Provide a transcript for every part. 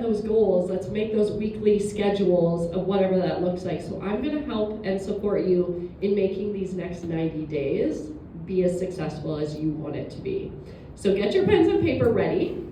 those goals. Let's make those weekly schedules of whatever that looks like. So I'm going to help and support you in making these next 90 days be as successful as you want it to be. So get your pens and paper ready.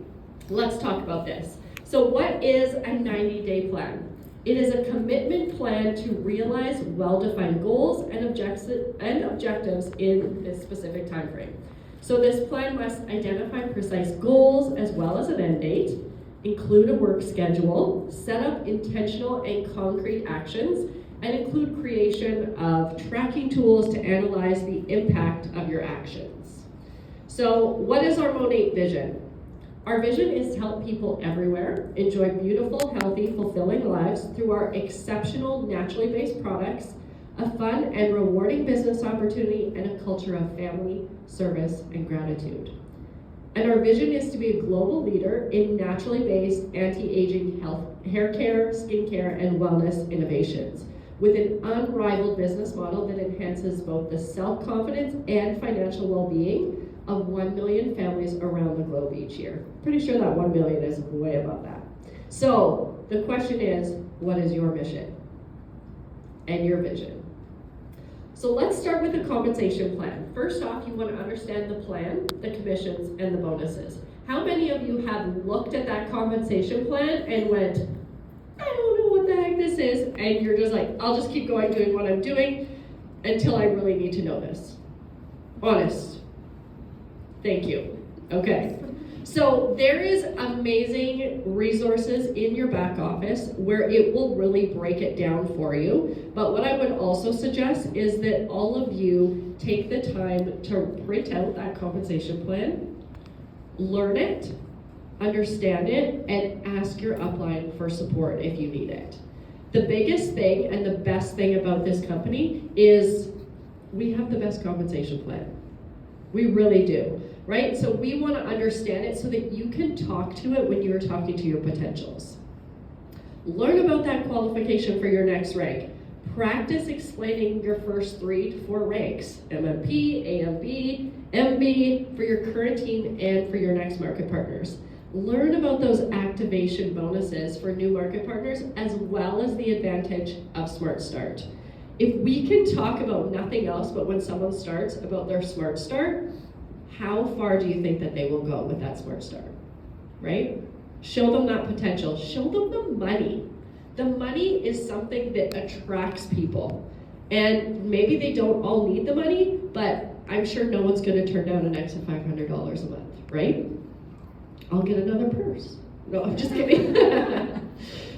Let's talk about this. So what is a 90-day plan? It is a commitment plan to realize well-defined goals and objectives in this specific time frame. So this plan must identify precise goals as well as an end date, include a work schedule, set up intentional and concrete actions, and include creation of tracking tools to analyze the impact of your actions. So what is our Monat vision? Our vision is to help people everywhere enjoy beautiful, healthy, fulfilling lives through our exceptional, naturally based products, a fun and rewarding business opportunity, and a culture of family, service, and gratitude. And our vision is to be a global leader in naturally based anti-aging health, hair care, skincare, and wellness innovations with an unrivaled business model that enhances both the self-confidence and financial well-being of 1 million families around the globe each year. Pretty sure that 1 million is way above that. So the question is, what is your mission and your vision? So let's start with the compensation plan. First off, you want to understand the plan, the commissions, and the bonuses. How many of you have looked at that compensation plan and went, I don't know what the heck this is, and you're just like, I'll just keep going doing what I'm doing until I really need to know this? Honest. Thank you. Okay. So there is amazing resources in your back office where it will really break it down for you. But what I would also suggest is that all of you take the time to print out that compensation plan, learn it, understand it, and ask your upline for support if you need it. The biggest thing and the best thing about this company is we have the best compensation plan. We really do. Right? So we want to understand it so that you can talk to it when you're talking to your potentials. Learn about that qualification for your next rank. Practice explaining your first 3 to 4 ranks, MMP, AMB, MB, for your current team and for your next market partners. Learn about those activation bonuses for new market partners as well as the advantage of Smart Start. If we can talk about nothing else but when someone starts about their Smart Start, how far do you think that they will go with that Smart Start, right? Show them that potential. Show them the money. The money is something that attracts people. And maybe they don't all need the money, but I'm sure no one's going to turn down an extra $500 a month, right? I'll get another purse. No, I'm just kidding.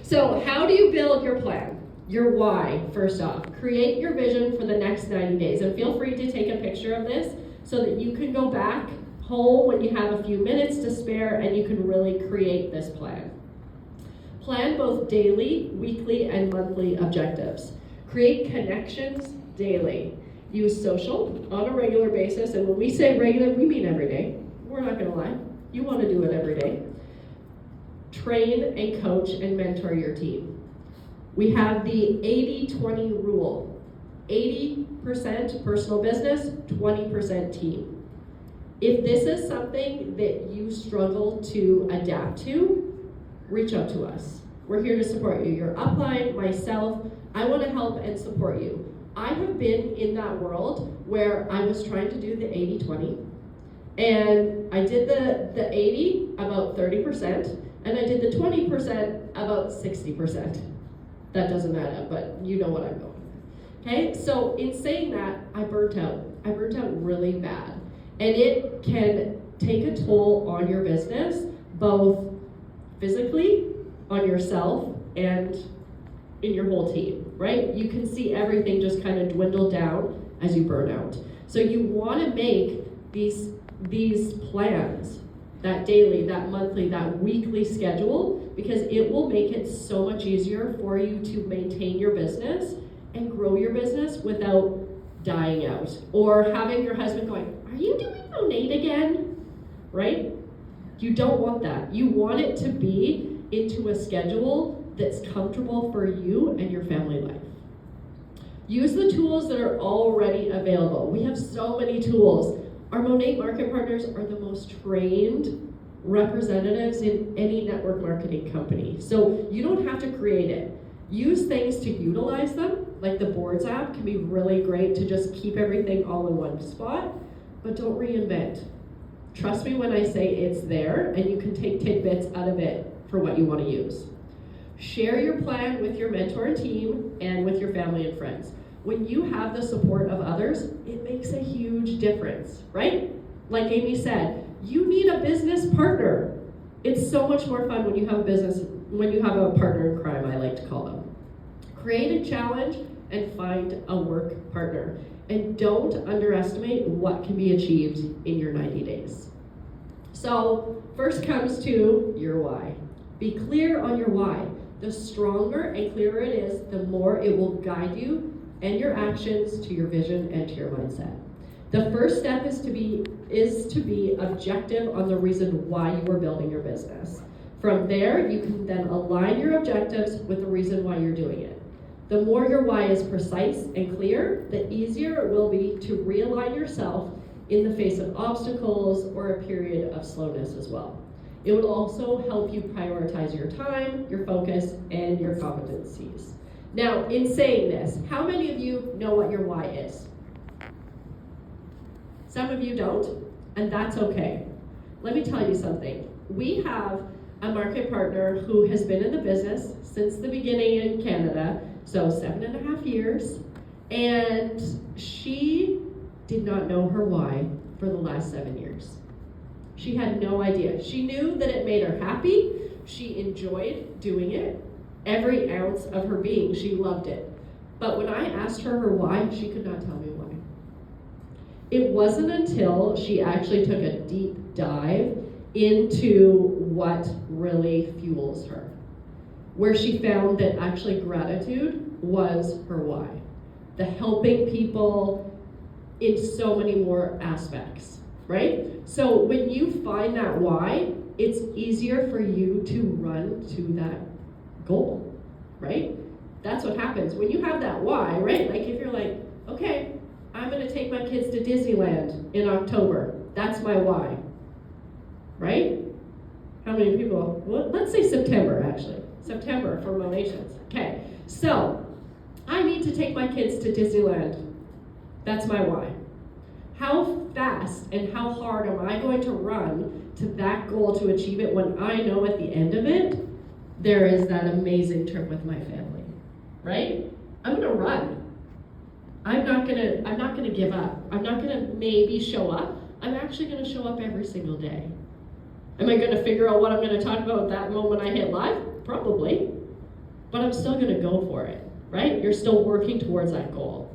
So how do you build your plan? Your why, first off. Create your vision for the next 90 days. And feel free to take a picture of this so that you can go back home when you have a few minutes to spare and you can really create this plan. Plan both daily, weekly, and monthly objectives. Create connections daily. Use social on a regular basis, and when we say regular, we mean every day. We're not gonna lie. You wanna do it every day. Train and coach and mentor your team. We have the 80-20 rule. 80% personal business, 20% team. If this is something that you struggle to adapt to, reach out to us. We're here to support you. Your upline, myself, I want to help and support you. I have been in that world where I was trying to do the 80-20, and I did the 80 about 30%, and I did the 20% about 60%. That doesn't add up, but you know what I'm going. Okay, so in saying that, I burnt out. I burnt out really bad. And it can take a toll on your business, both physically, on yourself, and in your whole team, right? You can see everything just kind of dwindle down as you burn out. So you want to make these plans, that daily, that monthly, that weekly schedule, because it will make it so much easier for you to maintain your business and grow your business without dying out or having your husband going, are you doing Monat again? Right? You don't want that. You want it to be into a schedule that's comfortable for you and your family life. Use the tools that are already available. We have so many tools. Our Monat market partners are the most trained representatives in any network marketing company. So you don't have to create it. Use things to utilize them, like the Boards app can be really great to just keep everything all in one spot, but don't reinvent. Trust me when I say it's there, and you can take tidbits out of it for what you want to use. Share your plan with your mentor and team and with your family and friends. When you have the support of others, it makes a huge difference, right? Like Amy said, you need a business partner. It's so much more fun when you have a partner in crime, I like to call them. Create a challenge and find a work partner. And don't underestimate what can be achieved in your 90 days. So first comes to your why. Be clear on your why. The stronger and clearer it is, the more it will guide you and your actions to your vision and to your mindset. The first step is to be objective on the reason why you are building your business. From there, you can then align your objectives with the reason why you're doing it. The more your why is precise and clear, the easier it will be to realign yourself in the face of obstacles or a period of slowness as well. It will also help you prioritize your time, your focus, and your competencies. Now, in saying this, how many of you know what your why is? Some of you don't, and that's okay. Let me tell you something. We have a market partner who has been in the business since the beginning in Canada, so 7.5 years, and she did not know her why for the last 7 years. She had no idea. She knew that it made her happy. She enjoyed doing it. Every ounce of her being, she loved it. But when I asked her why, she could not tell me why. It wasn't until she actually took a deep dive into what really fuels her, where she found that actually gratitude was her why. The helping people in so many more aspects, right? So when you find that why, it's easier for you to run to that goal, right? That's what happens. When you have that why, right? Like if you're like, okay, I'm gonna take my kids to Disneyland in October. That's my why, right? How many people? Well, let's say September, actually. September for Monations. Okay, so I need to take my kids to Disneyland. That's my why. How fast and how hard am I going to run to that goal to achieve it when I know at the end of it, there is that amazing trip with my family, right? I'm gonna run. I'm not gonna give up. I'm not gonna maybe show up. I'm actually gonna show up every single day. Am I gonna figure out what I'm gonna talk about at that moment I hit live? Probably. But I'm still gonna go for it, right? You're still working towards that goal.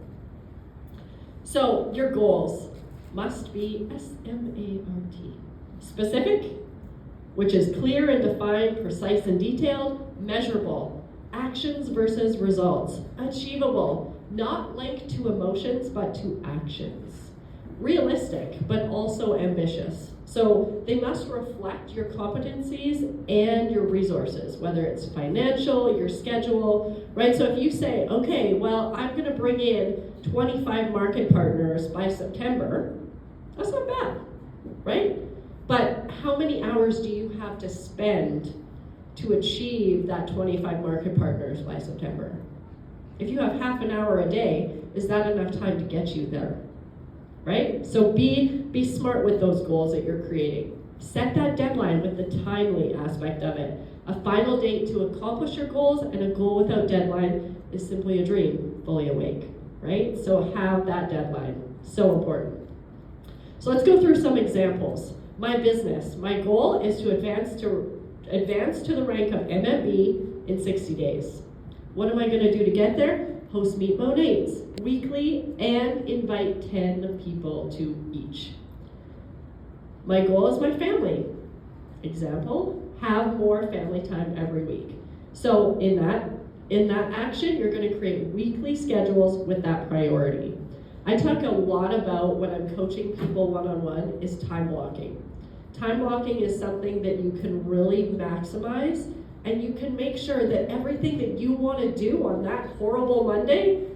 So your goals must be SMART. Specific, which is clear and defined, precise and detailed, measurable, actions versus results, achievable, not linked to emotions but to actions, realistic but also ambitious. So they must reflect your competencies and your resources, whether it's financial, your schedule, right? So if you say, okay, well, I'm gonna bring in 25 market partners by September, that's not bad, right? But how many hours do you have to spend to achieve that 25 market partners by September? If you have half an hour a day, is that enough time to get you there? Right? So be smart with those goals that you're creating. Set that deadline with the timely aspect of it. A final date to accomplish your goals and a goal without deadline is simply a dream fully awake, right? So have that deadline. So important. So let's go through some examples. My business, my goal is to advance to the rank of MMB in 60 days. What am I gonna do to get there? Host Meet Monats weekly and invite 10 people to each. My goal is my family. Example, have more family time every week. So in that action, you're gonna create weekly schedules with that priority. I talk a lot about when I'm coaching people one-on-one is time blocking. Time blocking is something that you can really maximize, and you can make sure that everything that you want to do on that horrible Monday,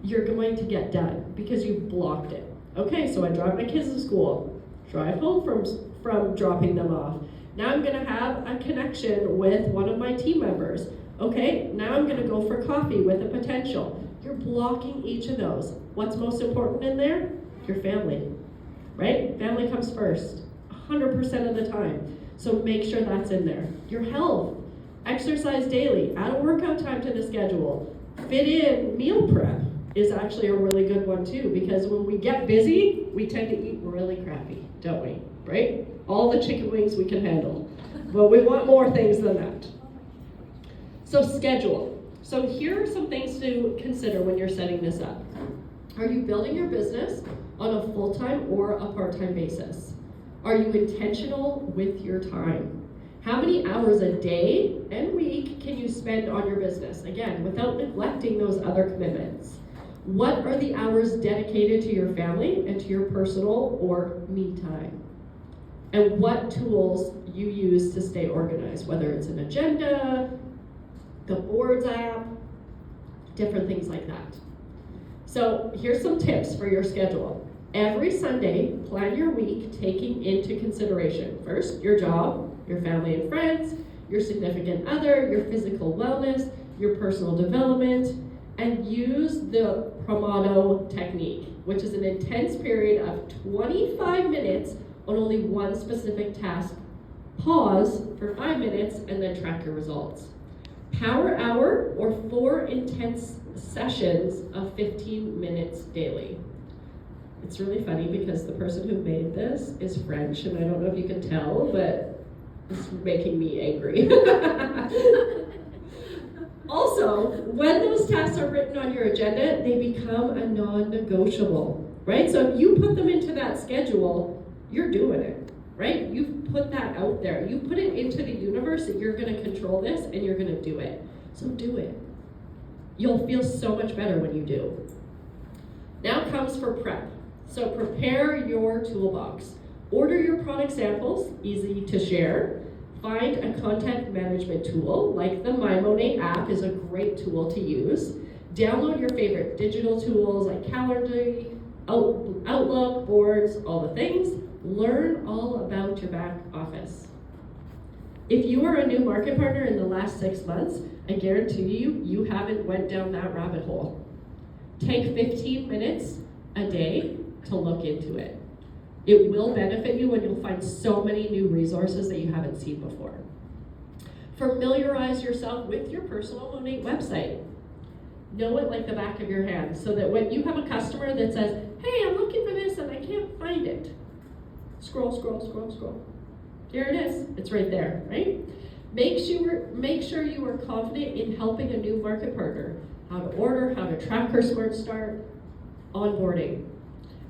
you're going to get done because you've blocked it. Okay, so I drive my kids to school, drive home from dropping them off, Now I'm gonna have a connection with one of my team members. Okay, now I'm gonna go for coffee with a potential. You're blocking each of those. What's most important in there? Your family, right? Family comes first, 100% of the time. So make sure that's in there. Your health, exercise daily, add a workout time to the schedule. Fit in meal prep is actually a really good one too, because when we get busy, we tend to eat really crappy, don't we, right? All the chicken wings we can handle. But we want more things than that. So schedule. So here are some things to consider when you're setting this up. Are you building your business on a full-time or a part-time basis? Are you intentional with your time? How many hours a day and week can you spend on your business? Again, without neglecting those other commitments. What are the hours dedicated to your family and to your personal or me time? And what tools you use to stay organized, whether it's an agenda, the boards app, different things like that. So here's some tips for your schedule. Every Sunday, plan your week taking into consideration, first, your job, your family and friends, your significant other, your physical wellness, your personal development, and use the Pomodoro technique, which is an intense period of 25 minutes on only one specific task. Pause for 5 minutes and then track your results. Power hour or 4 intense sessions of 15 minutes daily. It's really funny because the person who made this is French, and I don't know if you can tell, but it's making me angry. Also, when those tasks are written on your agenda, they become a non-negotiable, right? So if you put them into that schedule, you're doing it, right? You've put that out there. You put it into the universe that you're gonna control this and you're gonna do it. So do it. You'll feel so much better when you do. Now comes for prep. So prepare your toolbox. Order your product samples, easy to share. Find a content management tool, like the Monat app is a great tool to use. Download your favorite digital tools like Calendly, Outlook, boards, all the things. Learn all about your back office. If you are a new market partner in the last 6 months, I guarantee you haven't went down that rabbit hole. Take 15 minutes a day to look into it. It will benefit you and you'll find so many new resources that you haven't seen before. Familiarize yourself with your personal Monat website. Know it like the back of your hand so that when you have a customer that says, hey, I'm looking for this and I can't find it. Scroll, scroll, scroll, scroll. Here it is. It's right there, right? Make sure you are confident in helping a new market partner. How to order, how to track her Smart Start, onboarding.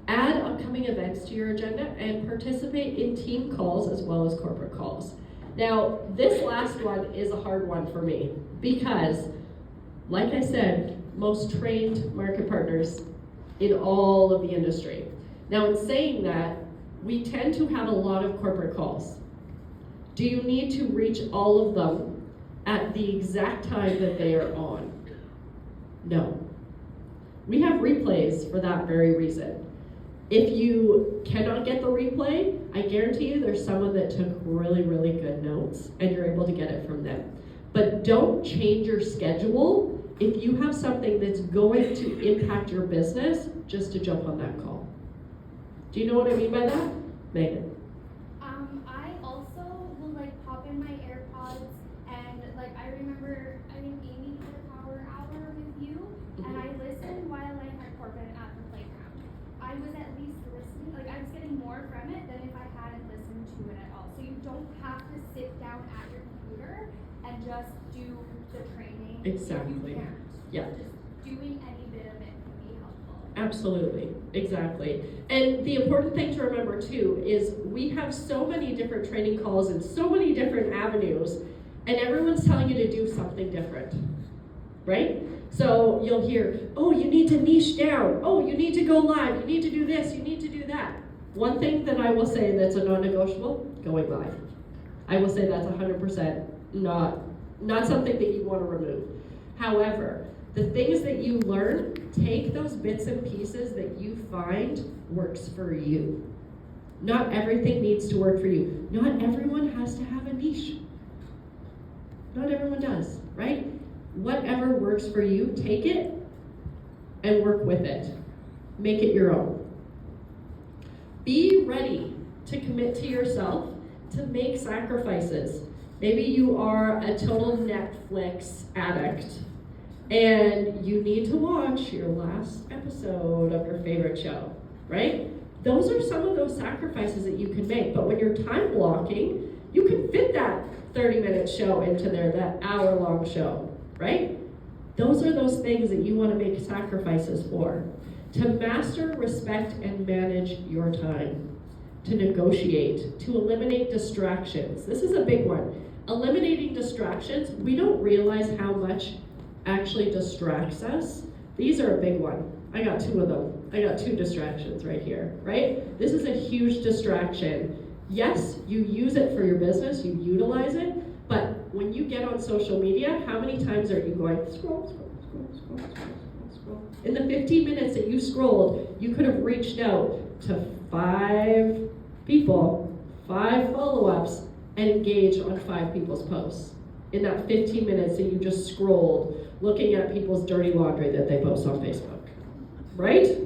Add upcoming events to your agenda and participate in team calls as well as corporate calls. Now, this last one is a hard one for me because, like I said, most trained market partners in all of the industry. Now, in saying that, we tend to have a lot of corporate calls. Do you need to reach all of them at the exact time that they are on? No. We have replays for that very reason. If you cannot get the replay, I guarantee you there's someone that took really, really good notes and you're able to get it from them. But don't change your schedule if you have something that's going to impact your business just to jump on that call. Do you know what I mean by that? Megan? I also will pop in my AirPods and I remember, I think Amy did a power hour with you and I listened while I had Corbin at the playground. I was at least listening, I was getting more from it than if I hadn't listened to it at all. So you don't have to sit down at your computer and just do the training. Exactly. You can't. Yeah. Just doing any bit of it can be helpful. Absolutely, exactly. And the important thing to remember too is we have so many different training calls and so many different avenues, and everyone's telling you to do something different, right? So you'll hear, oh, you need to niche down. Oh, you need to go live. You need to do this. You need to do that. One thing that I will say that's a non-negotiable, going live. I will say that's 100% not something that you want to remove. However, the things that you learn, take those bits and pieces that you find works for you. Not everything needs to work for you. Not everyone has to have a niche. Not everyone does, right? Whatever works for you, take it and work with it. Make it your own. Be ready to commit to yourself, to make sacrifices. Maybe you are a total Netflix addict and you need to watch your last episode of your favorite show, right? Those are some of those sacrifices that you can make. But when you're time blocking, you can fit that 30-minute show into there, that hour-long show, right? Those are those things that you want to make sacrifices for. To master, respect, and manage your time. To negotiate, to eliminate distractions. This is a big one. Eliminating distractions, we don't realize how much actually distracts us. These are a big one. I got two of them. I got two distractions right here, right? This is a huge distraction. Yes, you use it for your business, you utilize it, but when you get on social media, how many times are you going scroll, scroll, scroll, scroll, scroll, scroll, scroll? In the 15 minutes that you scrolled, you could have reached out to 5 people, 5 follow-ups, and engaged on 5 people's posts. In that 15 minutes that you just scrolled, looking at people's dirty laundry that they post on Facebook, right?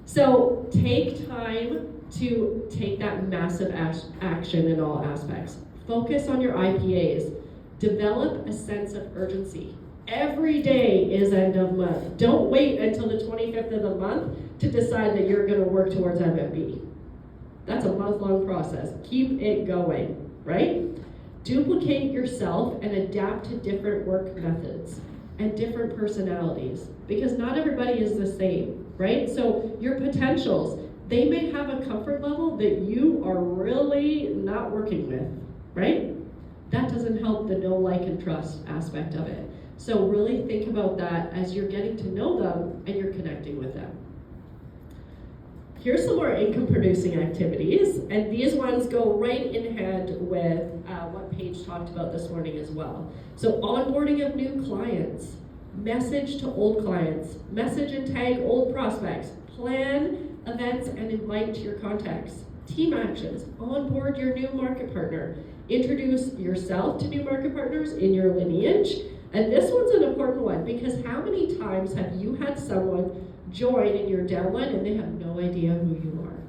So take time to take that massive action in all aspects. Focus on your IPAs. Develop a sense of urgency. Every day is end of month. Don't wait until the 25th of the month to decide that you're going to work towards MMB. That's a month-long process. Keep it going, right? Duplicate yourself and adapt to different work methods and different personalities, because not everybody is the same, right? So your potentials, they may have a comfort level that you are really not working with, right? That doesn't help the know, like, and trust aspect of it. So really think about that as you're getting to know them and you're connecting with them. Here's some more income-producing activities, and these ones go right in hand with what Paige talked about this morning as well. So onboarding of new clients, message to old clients, message and tag old prospects, plan events and invite to your contacts, team actions, onboard your new market partner, introduce yourself to new market partners in your lineage. And this one's an important one, because how many times have you had someone join in your downline and they have no idea who you are?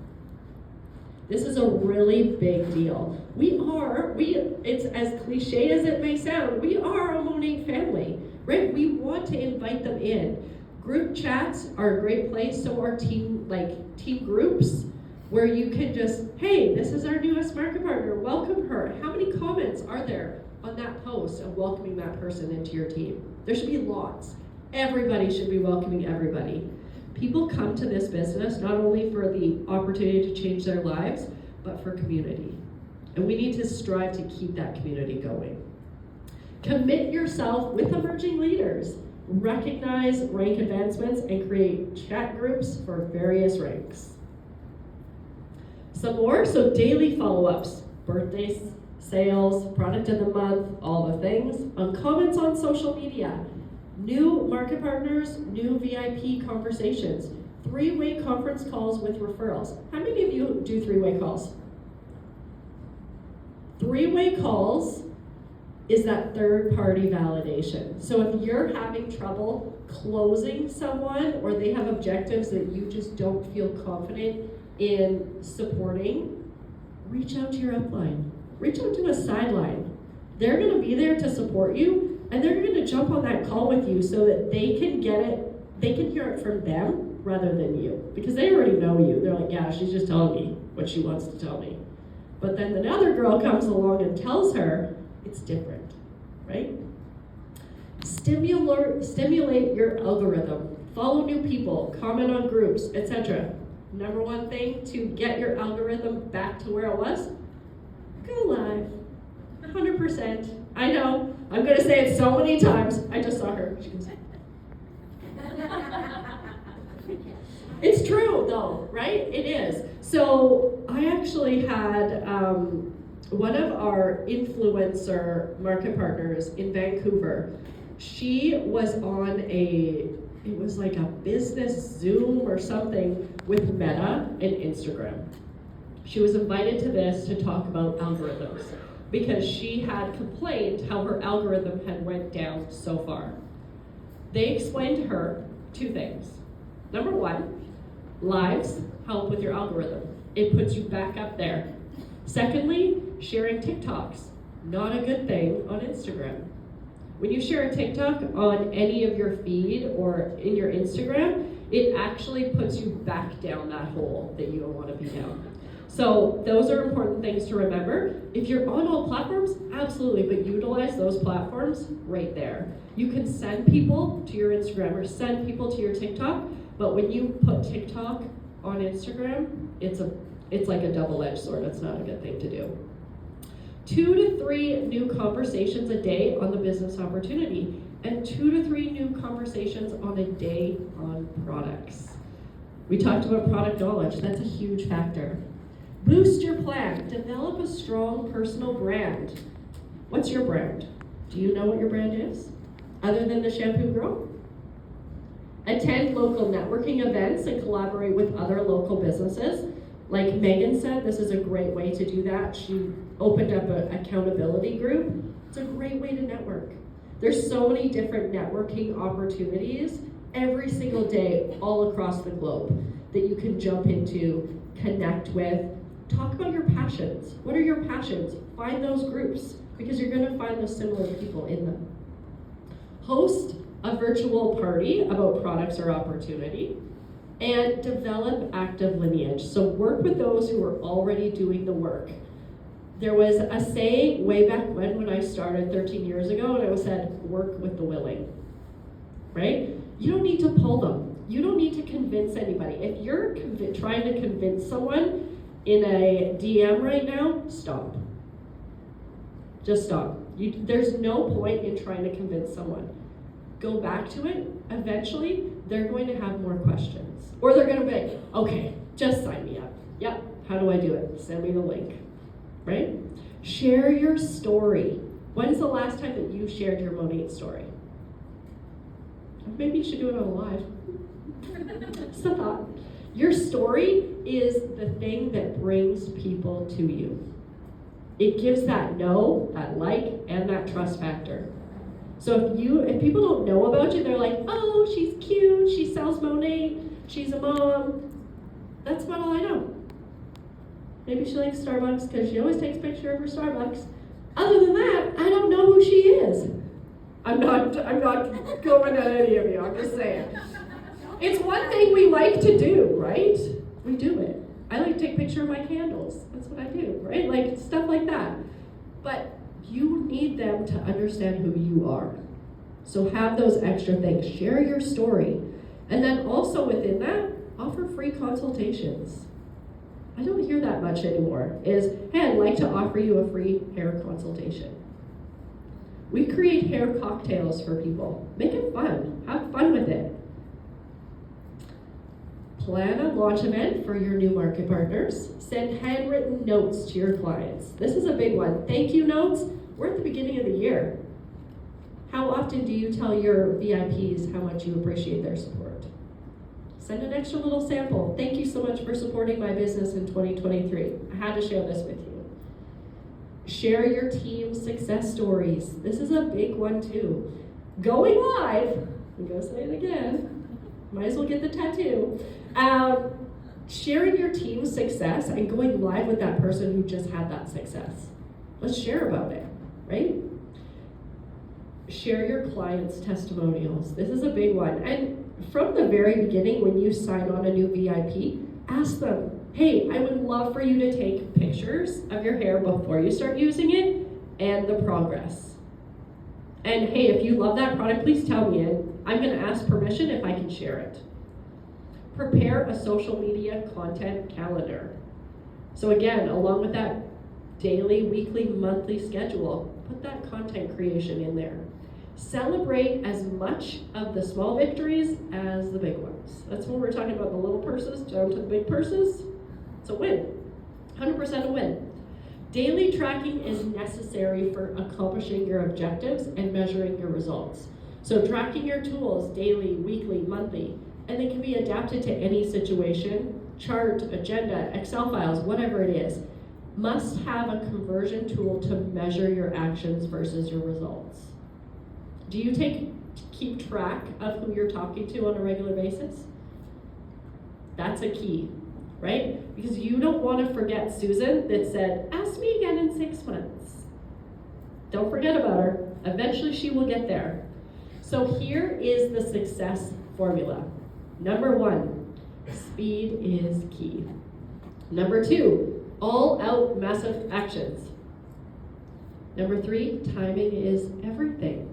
This is a really big deal. It's as cliche as it may sound, we are a Monat family, right? We want to invite them in. Group chats are a great place, so are team groups, where you can just, hey, this is our newest market partner, welcome her. How many comments are there on that post of welcoming that person into your team? There should be lots. Everybody should be welcoming everybody. People come to this business not only for the opportunity to change their lives, but for community. And we need to strive to keep that community going. Commit yourself with emerging leaders. Recognize rank advancements and create chat groups for various ranks. Some more, so daily follow-ups, birthdays, sales, product of the month, all the things, on comments on social media. New market partners, new VIP conversations, 3-way conference calls with referrals. How many of you do 3-way calls? 3-way calls is that third-party validation. So if you're having trouble closing someone, or they have objectives that you just don't feel confident in supporting, reach out to your upline. Reach out to a sideline. They're gonna be there to support you, and they're going to jump on that call with you so that they can get it, they can hear it from them rather than you. Because they already know you. They're like, yeah, she's just telling me what she wants to tell me. But then another girl comes along and tells her, it's different, right? Stimulate your algorithm. Follow new people, comment on groups, etc. Number one thing to get your algorithm back to where it was, go live. 100%. I know. I'm going to say it so many times. I just saw her. She goes, it's true, though, right? It is. So I actually had one of our influencer market partners in Vancouver. She was on it was like a business Zoom or something with Meta and Instagram. She was invited to this to talk about algorithms because she had complained how her algorithm had went down so far. They explained to her two things. Number one, lives help with your algorithm. It puts you back up there. Secondly, sharing TikToks, not a good thing on Instagram. When you share a TikTok on any of your feed or in your Instagram, it actually puts you back down that hole that you don't want to be down. So those are important things to remember. If you're on all platforms, absolutely, but utilize those platforms right there. You can send people to your Instagram or send people to your TikTok, but when you put TikTok on Instagram, it's like a double-edged sword. It's not a good thing to do. 2 to 3 new conversations a day on the business opportunity, and 2 to 3 new conversations on a day on products. We talked about product knowledge. That's a huge factor. Boost your plan. Develop a strong personal brand. What's your brand? Do you know what your brand is? Other than the shampoo girl? Attend local networking events and collaborate with other local businesses. Like Megan said, this is a great way to do that. She opened up an accountability group. It's a great way to network. There's so many different networking opportunities every single day all across the globe that you can jump into, connect with, talk about your passions. What are your passions? Find those groups because you're going to find those similar people in them. Host a virtual party about products or opportunity, and develop active lineage. So work with those who are already doing the work. There was a saying way back when I started 13 years ago, and it was said, work with the willing, right? You don't need to pull them. You don't need to convince anybody. If you're trying to convince someone in a DM right now, stop. Just stop. There's no point in trying to convince someone. Go back to it. Eventually, they're going to have more questions. Or they're going to be, okay, just sign me up. Yep, how do I do it? Send me the link, right? Share your story. When's the last time that you shared your Monat story? Maybe you should do it on live. Just a thought. Your story is the thing that brings people to you. It gives that know, that like, and that trust factor. So if people don't know about you, they're like, oh, she's cute, she sells Monat, she's a mom. That's about all I know. Maybe she likes Starbucks because she always takes a picture of her Starbucks. Other than that, I don't know who she is. I'm not going at any of you, I'm just saying. It's one thing we like to do, right? We do it. I like to take a picture of my candles. That's what I do, right? Like stuff like that. But you need them to understand who you are. So have those extra things. Share your story. And then also within that, offer free consultations. I don't hear that much anymore. Is, hey, I'd like to offer you a free hair consultation. We create hair cocktails for people. Make it fun. Have fun with it. Plan a launch event for your new market partners. Send handwritten notes to your clients. This is a big one. Thank you notes. We're at the beginning of the year. How often do you tell your VIPs how much you appreciate their support? Send an extra little sample. Thank you so much for supporting my business in 2023. I had to share this with you. Share your team's success stories. This is a big one too. Going live, I'm going to say it again. Might as well get the tattoo. Sharing your team's success and going live with that person who just had that success. Let's share about it, right? Share your clients' testimonials. This is a big one. And from the very beginning, when you sign on a new VIP, ask them, hey, I would love for you to take pictures of your hair before you start using it and the progress. And hey, if you love that product, please tell me, and I'm going to ask permission if I can share it. Prepare a social media content calendar. So again, along with that daily, weekly, monthly schedule, put that content creation in there. Celebrate as much of the small victories as the big ones. That's when we're talking about the little purses down to the big purses. It's a win, 100% a win. Daily tracking is necessary for accomplishing your objectives and measuring your results. So tracking your tools daily, weekly, monthly, and they can be adapted to any situation chart, agenda, Excel files, whatever it is, must have a conversion tool to measure your actions versus your results. Do you keep track of who you're talking to on a regular basis? That's a key, right? Because you don't want to forget Susan that said, ask me again in 6 months. Don't forget about her. Eventually she will get there. So here is the success formula. Number 1, speed is key. Number 2, all out massive actions. Number 3, timing is everything.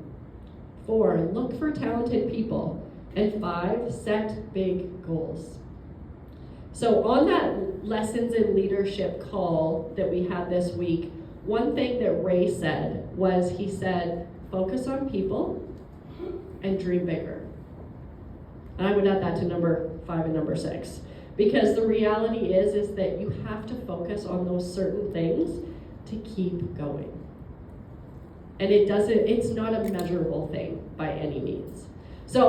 4, look for talented people. And 5, set big goals. So on that lessons in leadership call that we had this week, one thing that Ray said was, he said, focus on people and dream bigger. And I would add that to number 5 and number 6. Because the reality is that you have to focus on those certain things to keep going. And it's not a measurable thing by any means.